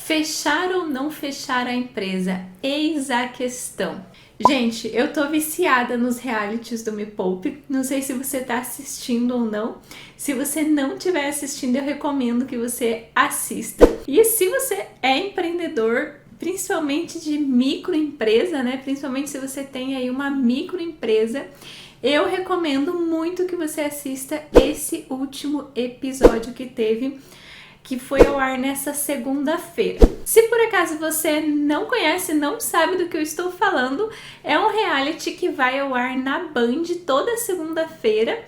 Fechar ou não fechar a empresa? Eis a questão. Gente, eu tô viciada nos realities do Me Poupe. Não sei se você tá assistindo ou não. Se você não estiver assistindo, eu recomendo que você assista. E se você é empreendedor, principalmente de microempresa, né? Principalmente se você tem aí uma microempresa, eu recomendo muito que você assista esse último episódio que foi ao ar nessa segunda-feira. Se por acaso você não conhece, não sabe do que eu estou falando, é um reality que vai ao ar na Band toda segunda-feira.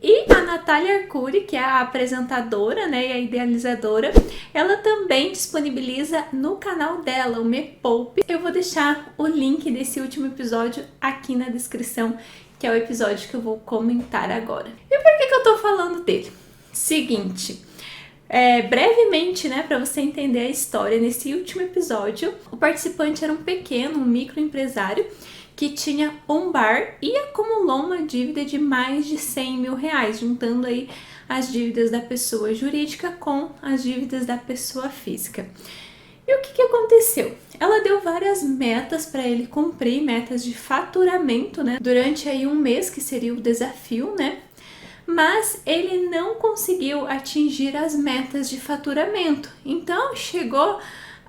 E a Natália Arcuri, que é a apresentadora, né, e a idealizadora, ela também disponibiliza no canal dela, o Me Poupe. Eu vou deixar o link desse último episódio aqui na descrição, que é o episódio que eu vou comentar agora. E por que eu tô falando dele? Seguinte... brevemente, né, para você entender a história, nesse último episódio, o participante era um pequeno, um microempresário que tinha um bar e acumulou uma dívida de mais de 100 mil reais, juntando aí as dívidas da pessoa jurídica com as dívidas da pessoa física. E o que aconteceu? Ela deu várias metas para ele cumprir, metas de faturamento, né, durante aí um mês, que seria o desafio, né? Mas ele não conseguiu atingir as metas de faturamento. Então chegou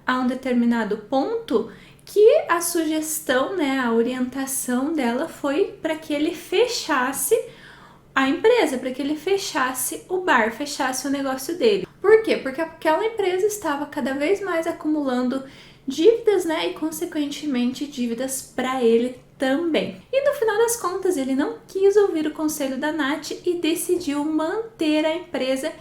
a um determinado ponto que a sugestão, né, a orientação dela foi para que ele fechasse a empresa, para que ele fechasse o bar, fechasse o negócio dele. Por quê? Porque aquela empresa estava cada vez mais acumulando dívidas, né, e consequentemente dívidas para ele também. E no final das contas ele não quis ouvir o conselho da Nath e decidiu manter a empresa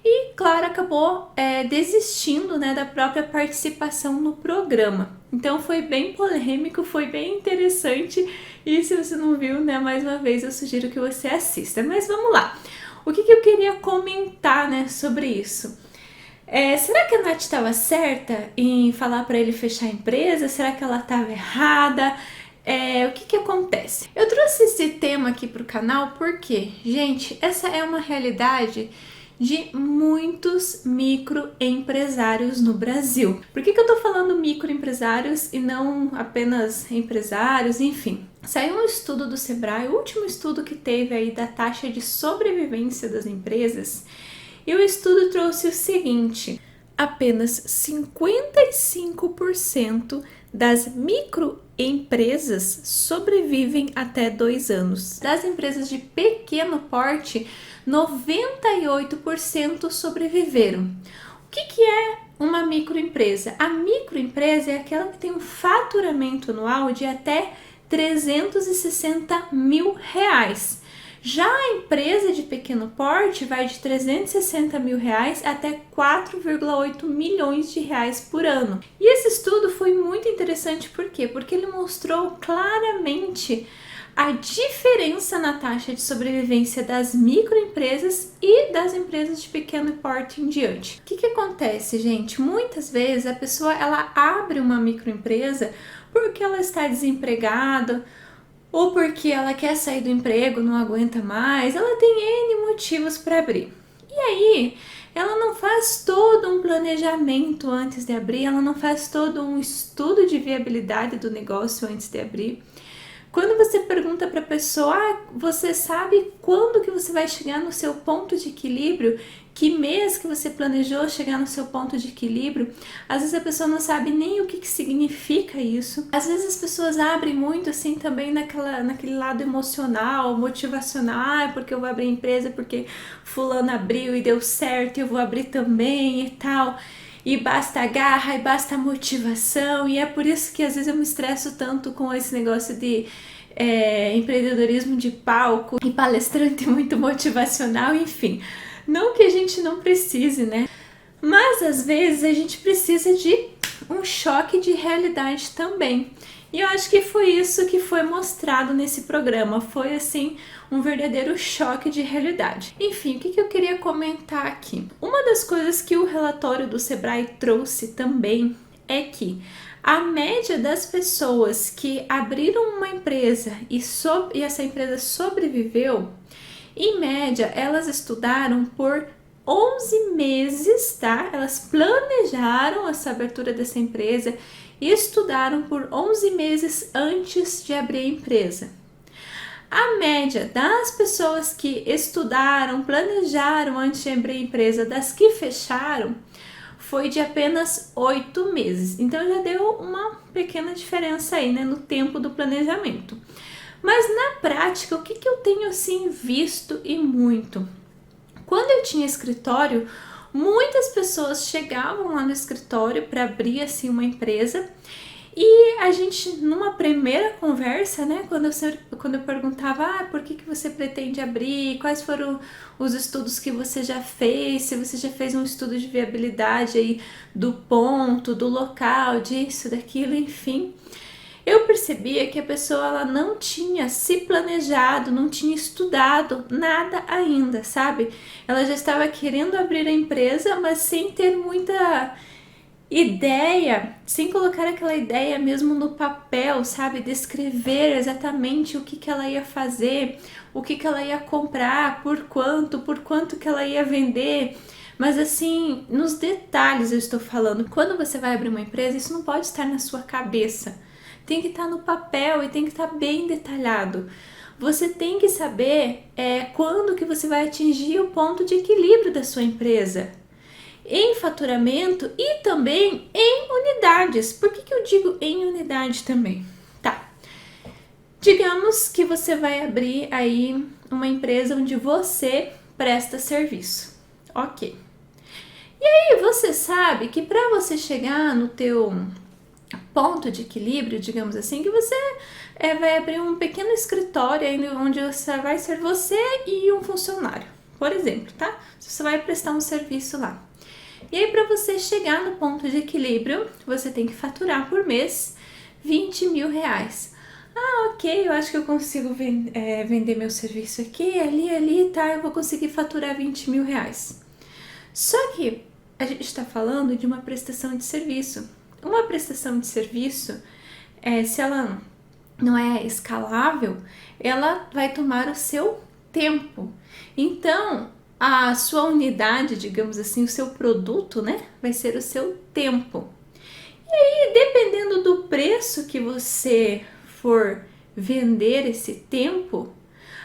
e, claro, acabou desistindo, né, da própria participação no programa. Então foi bem polêmico, foi bem interessante e se você não viu, né, mais uma vez eu sugiro que você assista. Mas vamos lá, o que eu queria comentar, né, sobre isso? Será que a Nath estava certa em falar para ele fechar a empresa? Será que ela estava errada? O que acontece? Eu trouxe esse tema aqui para o canal porque, gente, essa é uma realidade de muitos microempresários no Brasil. Por que eu tô falando microempresários e não apenas empresários? Enfim, saiu um estudo do Sebrae, o último estudo que teve aí da taxa de sobrevivência das empresas, e o estudo trouxe o seguinte: apenas 55% das microempresas sobrevivem até 2 anos. Das empresas de pequeno porte, 98% sobreviveram. O que é uma microempresa? A microempresa é aquela que tem um faturamento anual de até 360 mil reais. Já a empresa de pequeno porte vai de 360 mil reais até 4,8 milhões de reais por ano. E esse estudo foi muito interessante, por quê? Porque ele mostrou claramente a diferença na taxa de sobrevivência das microempresas e das empresas de pequeno porte em diante. O que acontece, gente? Muitas vezes a pessoa ela abre uma microempresa porque ela está desempregada, ou porque ela quer sair do emprego, não aguenta mais, ela tem N motivos para abrir. E aí, ela não faz todo um planejamento antes de abrir, ela não faz todo um estudo de viabilidade do negócio antes de abrir. Quando você pergunta para a pessoa, você sabe quando que você vai chegar no seu ponto de equilíbrio? Que mês que você planejou chegar no seu ponto de equilíbrio? Às vezes a pessoa não sabe nem o que significa isso. Às vezes as pessoas abrem muito assim também naquele lado emocional, motivacional, porque eu vou abrir empresa porque fulano abriu e deu certo, eu vou abrir também e tal. E basta garra, e basta motivação, e é por isso que às vezes eu me estresso tanto com esse negócio de empreendedorismo de palco e palestrante muito motivacional, enfim. Não que a gente não precise, né? Mas às vezes a gente precisa de um choque de realidade também. E eu acho que foi isso que foi mostrado nesse programa. Foi assim um verdadeiro choque de realidade. Enfim, o que eu queria comentar aqui? Uma das coisas que o relatório do Sebrae trouxe também é que a média das pessoas que abriram uma empresa e essa empresa sobreviveu, em média, elas estudaram por 11 meses, tá? Elas planejaram essa abertura dessa empresa e estudaram por 11 meses antes de abrir a empresa. A média das pessoas que estudaram, planejaram antes de abrir a empresa, das que fecharam, foi de apenas 8 meses. Então já deu uma pequena diferença aí, né, no tempo do planejamento. Mas na prática, o que eu tenho assim visto e muito? Quando eu tinha escritório, muitas pessoas chegavam lá no escritório para abrir assim uma empresa e a gente, numa primeira conversa, né, quando eu perguntava, por que você pretende abrir, quais foram os estudos que você já fez, se você já fez um estudo de viabilidade aí do ponto, do local, disso, daquilo, enfim, eu percebia que a pessoa ela não tinha se planejado, não tinha estudado nada ainda, sabe? Ela já estava querendo abrir a empresa, mas sem ter muita ideia, sem colocar aquela ideia mesmo no papel, sabe? Descrever exatamente o que ela ia fazer, o que ela ia comprar, por quanto que ela ia vender. Mas assim, nos detalhes eu estou falando. Quando você vai abrir uma empresa, isso não pode estar na sua cabeça. Tem que estar no papel e tem que estar bem detalhado. Você tem que saber quando que você vai atingir o ponto de equilíbrio da sua empresa, em faturamento e também em unidades. Por que eu digo em unidade também? Tá. Digamos que você vai abrir aí uma empresa onde você presta serviço. Ok. E aí você sabe que para você chegar no teu ponto de equilíbrio, digamos assim, que você vai abrir um pequeno escritório aí onde vai ser você e um funcionário, por exemplo, tá? Você vai prestar um serviço lá. E aí, para você chegar no ponto de equilíbrio, você tem que faturar por mês 20 mil reais. Ah, ok, eu acho que eu consigo vender meu serviço aqui, ali, tá? Eu vou conseguir faturar 20 mil reais. Só que a gente está falando de uma prestação de serviço. Uma prestação de serviço, se ela não é escalável, ela vai tomar o seu tempo. Então, a sua unidade, digamos assim, o seu produto, né, vai ser o seu tempo. E aí, dependendo do preço que você for vender esse tempo,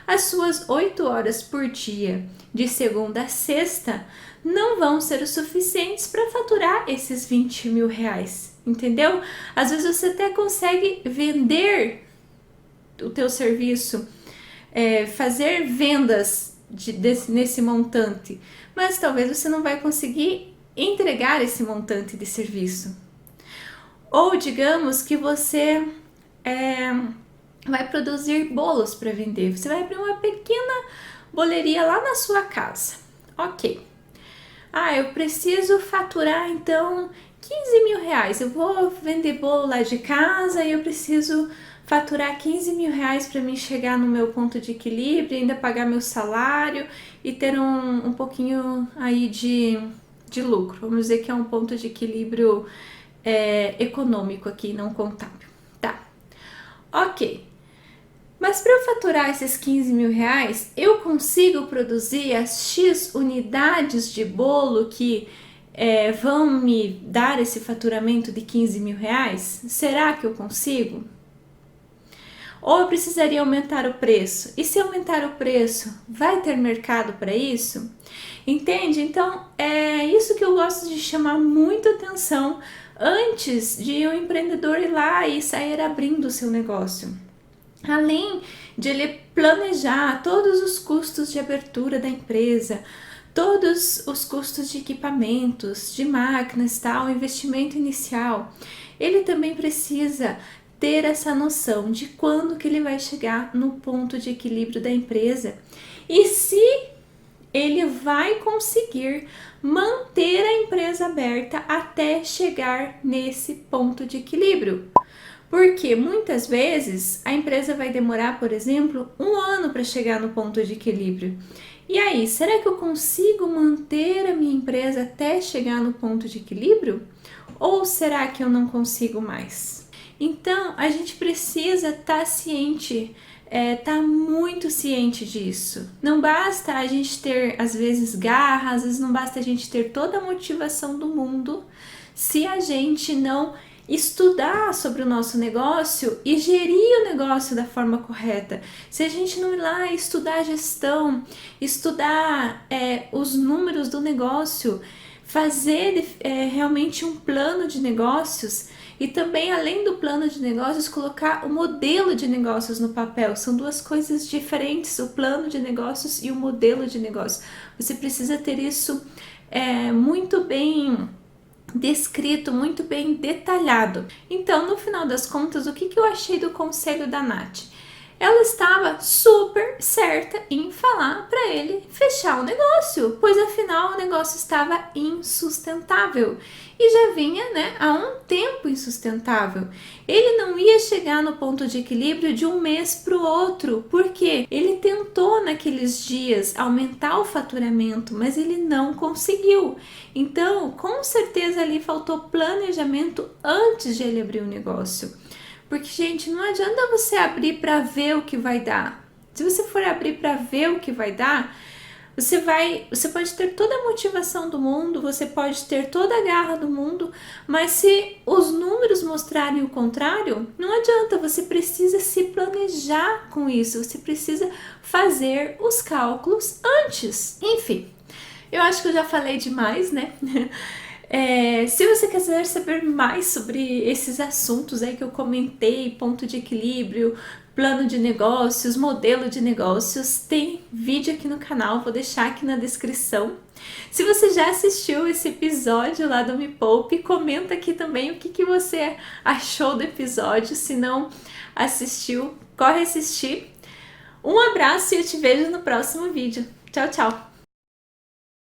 as suas 8 horas por dia, de segunda a sexta, não vão ser o suficientes para faturar esses 20 mil reais, entendeu? Às vezes você até consegue vender o teu serviço, fazer vendas nesse montante, mas talvez você não vai conseguir entregar esse montante de serviço. Ou digamos que você vai produzir bolos para vender, você vai abrir uma pequena boleria lá na sua casa. Ok. Eu preciso faturar então 15 mil reais, eu vou vender bolo lá de casa e eu preciso faturar 15 mil reais para mim chegar no meu ponto de equilíbrio, ainda pagar meu salário e ter um pouquinho aí de lucro. Vamos dizer que é um ponto de equilíbrio econômico aqui, não contábil. Tá, ok. Mas para eu faturar esses 15 mil reais, eu consigo produzir as X unidades de bolo que vão me dar esse faturamento de 15 mil reais? Será que eu consigo? Ou eu precisaria aumentar o preço? E se aumentar o preço, vai ter mercado para isso? Entende? Então, é isso que eu gosto de chamar muita atenção antes de um empreendedor ir lá e sair abrindo o seu negócio. Além de ele planejar todos os custos de abertura da empresa, todos os custos de equipamentos, de máquinas, tal, investimento inicial, ele também precisa ter essa noção de quando que ele vai chegar no ponto de equilíbrio da empresa e se ele vai conseguir manter a empresa aberta até chegar nesse ponto de equilíbrio. Porque muitas vezes a empresa vai demorar, por exemplo, 1 ano para chegar no ponto de equilíbrio. E aí, será que eu consigo manter a minha empresa até chegar no ponto de equilíbrio? Ou será que eu não consigo mais? Então, a gente precisa estar ciente tá muito ciente disso. Não basta a gente ter, às vezes, garra, às vezes não basta a gente ter toda a motivação do mundo se a gente não estudar sobre o nosso negócio e gerir o negócio da forma correta. Se a gente não ir lá estudar a gestão, estudar os números do negócio, fazer realmente um plano de negócios e também, além do plano de negócios, colocar o modelo de negócios no papel. São duas coisas diferentes, o plano de negócios e o modelo de negócios. Você precisa ter isso muito bem descrito, muito bem detalhado. Então, no final das contas, o que eu achei do conselho da Nath? Ela estava super certa em falar para ele fechar o negócio, pois afinal o negócio estava insustentável e já vinha, há um tempo insustentável. Ele não ia chegar no ponto de equilíbrio de um mês para o outro, porque ele tentou naqueles dias aumentar o faturamento, mas ele não conseguiu. Então, com certeza ali faltou planejamento antes de ele abrir o negócio. Porque, gente, não adianta você abrir para ver o que vai dar. Se você for abrir para ver o que vai dar, você pode ter toda a motivação do mundo, você pode ter toda a garra do mundo, mas se os números mostrarem o contrário, não adianta, você precisa se planejar com isso, você precisa fazer os cálculos antes. Enfim, eu acho que eu já falei demais, né? Se você quiser saber mais sobre esses assuntos aí que eu comentei, ponto de equilíbrio, plano de negócios, modelo de negócios, tem vídeo aqui no canal, vou deixar aqui na descrição. Se você já assistiu esse episódio lá do Me Poupe, comenta aqui também o que você achou do episódio. Se não assistiu, corre assistir. Um abraço e eu te vejo no próximo vídeo. Tchau, tchau!